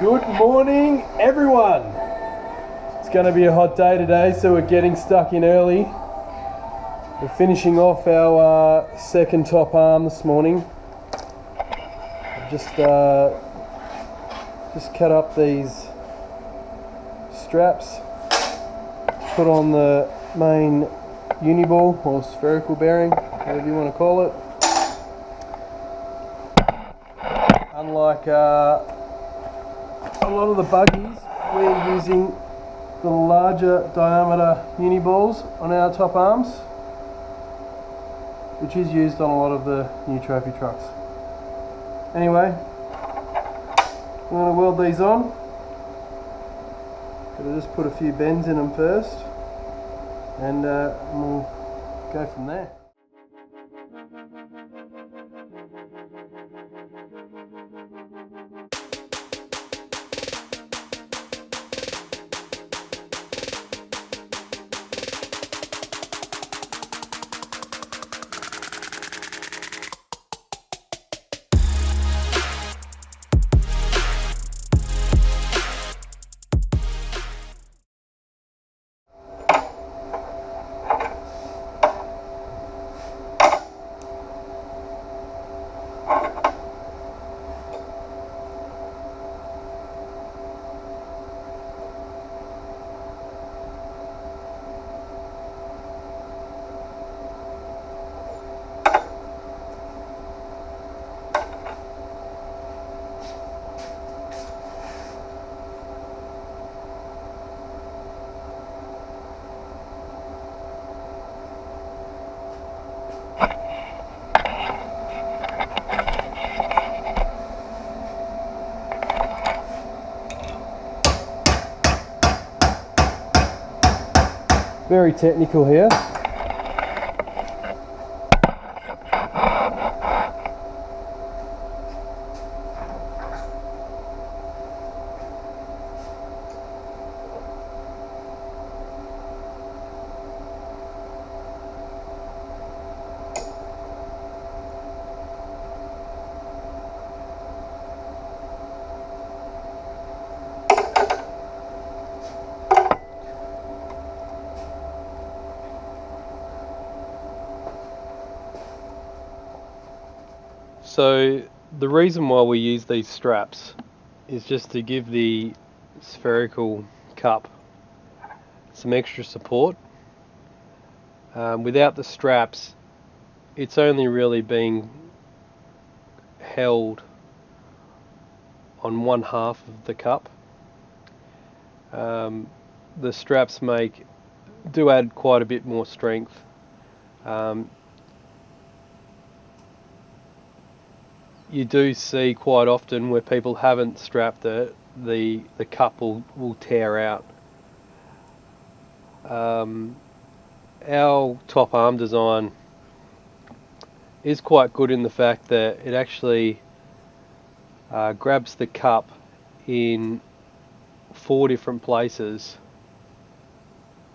Good morning, everyone. It's going to be a hot day today, so we're getting stuck in early. We're finishing off our second top arm this morning. Just cut up these straps, put on the main uni-ball or spherical bearing, whatever you want to call it. Unlike a lot of the buggies, we're using the larger diameter uni-balls on our top arms, which is used on a lot of the new trophy trucks. Anyway, I'm going to weld these on. Gotta just put a few bends in them first, and we'll go from there. Very technical here. So the reason why we use these straps is just to give the spherical cup some extra support. Without the straps, it's only really being held on one half of the cup. The straps do add quite a bit more strength. You do see quite often where people haven't strapped it, the cup will tear out. Our top arm design is quite good in the fact that it actually grabs the cup in 4 different places,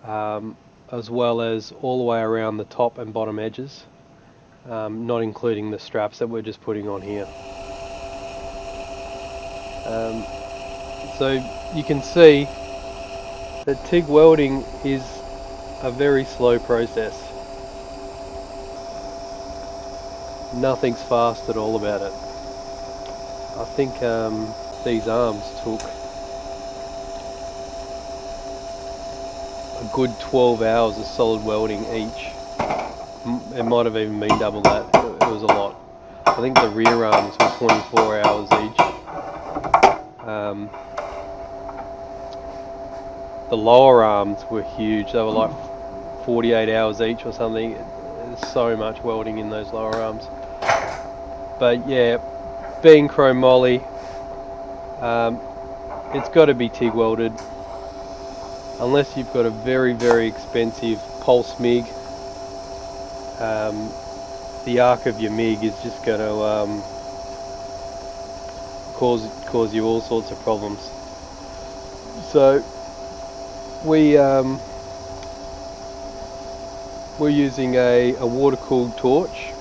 as well as all the way around the top and bottom edges. Not including the straps that we're just putting on here. So you can see that TIG welding is a very slow process. Nothing's fast at all about it. I think these arms took a good 12 hours of solid welding each. It might have even been double that. It was a lot. I think the rear arms were 24 hours each. The lower arms were huge. They were like 48 hours each or something. There's so much welding in those lower arms. But yeah, being chrome moly, it's got to be TIG welded. Unless you've got a very, very expensive pulse MIG. The arc of your MIG is just going to cause you all sorts of problems. So we're using a water-cooled torch.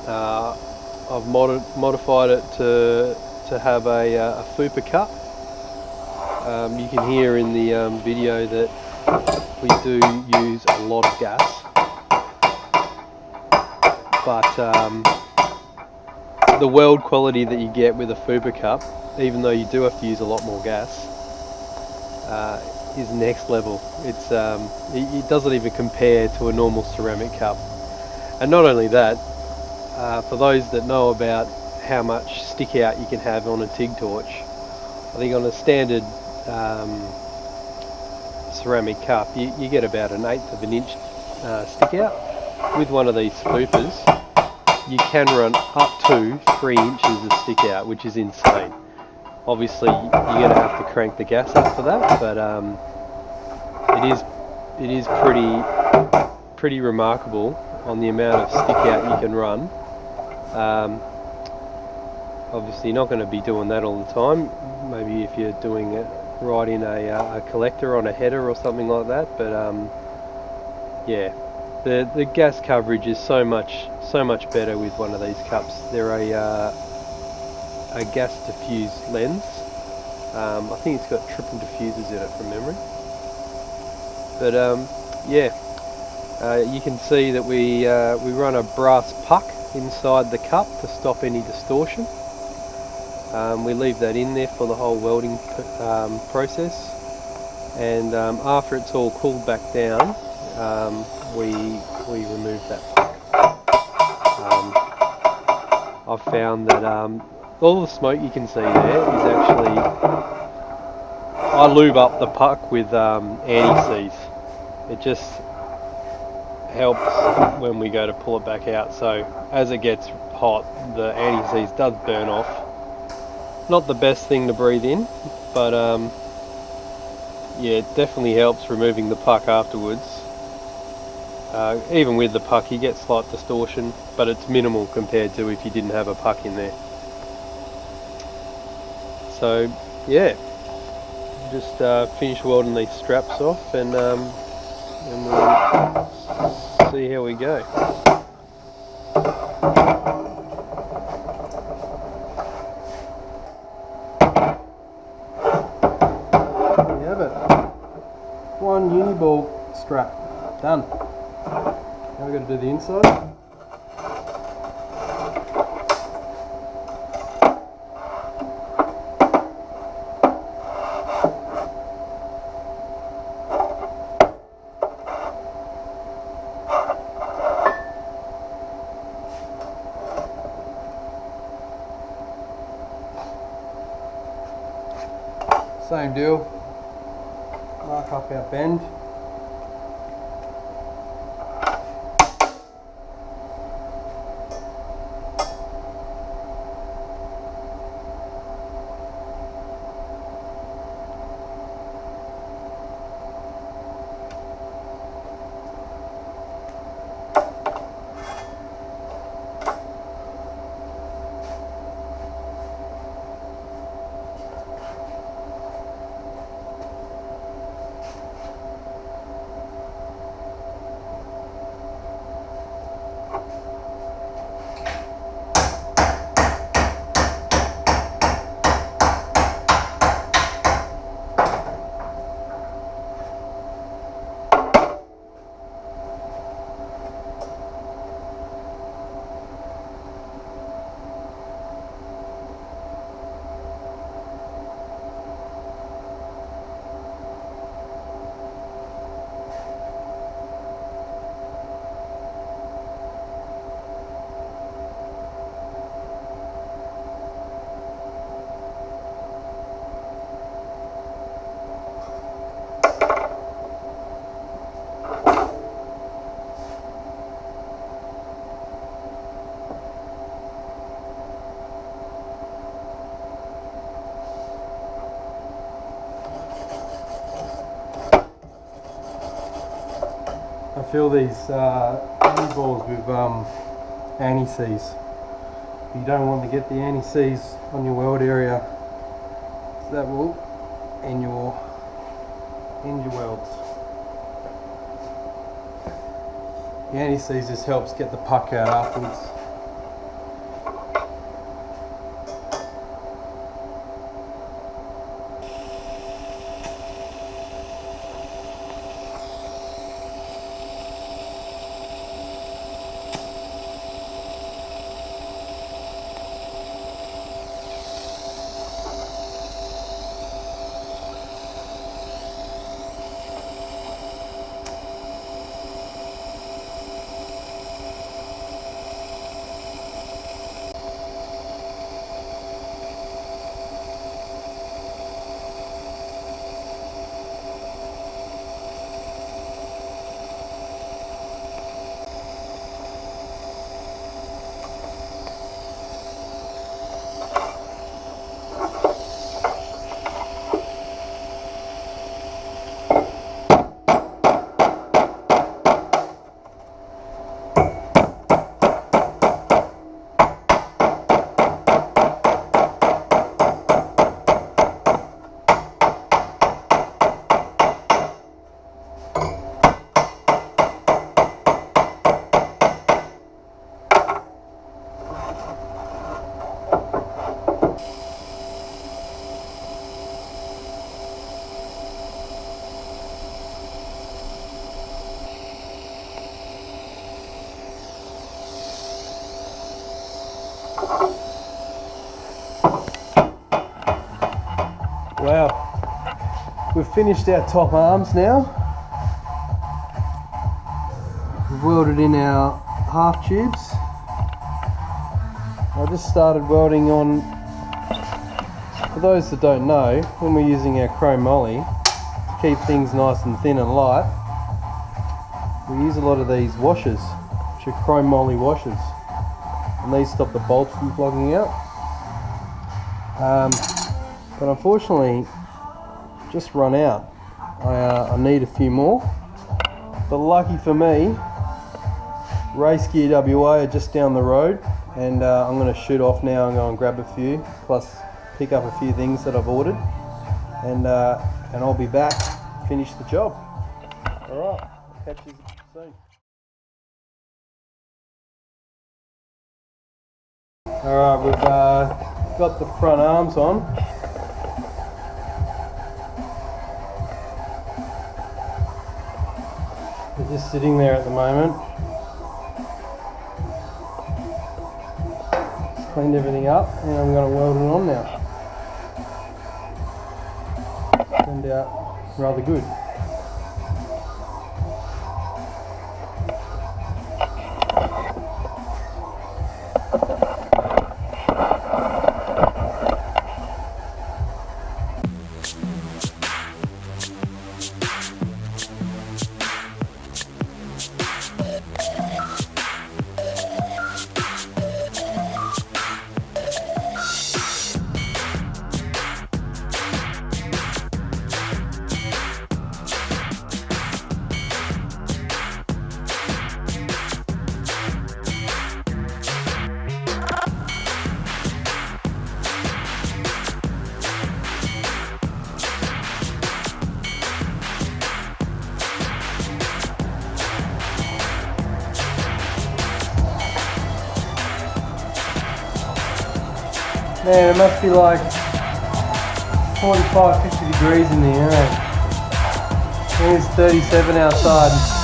I've modified it to have a FUPA cup. You can hear in the video that we do use a lot of gas, but the weld quality that you get with a Fupa cup, even though you do have to use a lot more gas, is next level. It doesn't even compare to a normal ceramic cup. And not only that, for those that know about how much stick out you can have on a TIG torch, I think on a standard ceramic cup you get about 1/8 of an inch stick out. With one of these Fupas you can run up to 3 inches of stick out, which is insane. Obviously you're going to have to crank the gas up for that, but it is pretty remarkable on the amount of stick out you can run. Obviously you're not going to be doing that all the time, maybe if you're doing it right in a collector on a header or something like that, but yeah, the gas coverage is so much better with one of these cups. They're a gas diffuse lens. I think it's got triple diffusers in it from memory, but yeah, you can see that we run a brass puck inside the cup to stop any distortion. We leave that in there for the whole welding process, and after it's all cooled back down, we remove that puck. I've found that all the smoke you can see there is actually, I lube up the puck with anti-seize. It just helps when we go to pull it back out, so as it gets hot the anti-seize does burn off. Not the best thing to breathe in, but yeah, it definitely helps removing the puck afterwards. Even with the puck you get slight distortion, but it's minimal compared to if you didn't have a puck in there. So yeah, just finish welding these straps off, and we'll see how we go. There you have it. One uni-ball strap done. Now we've got to do the inside. Same deal, mark up our bend. I fill these balls with anti-seize. You don't want to get the anti-seize on your weld area, so that will end your welds. The anti-seize just helps get the puck out afterwards. Wow, we've finished our top arms now. We've welded in our half tubes. I just started welding on, for those that don't know, when we're using our chrome moly to keep things nice and thin and light, we use a lot of these washers, which are chrome moly washers, and these stop the bolts from plugging out. But unfortunately, just run out. I need a few more, but lucky for me, Race Gear WA are just down the road, and I'm going to shoot off now and go and grab a few, plus pick up a few things that I've ordered, and I'll be back, finish the job. Alright, I'll catch you soon. Alright, we've got the front arms on. They're just sitting there at the moment. Just cleaned everything up and I'm going to weld it on now. Turned out rather good. Man, it must be like 45, 50 degrees in the air. It's 37 outside.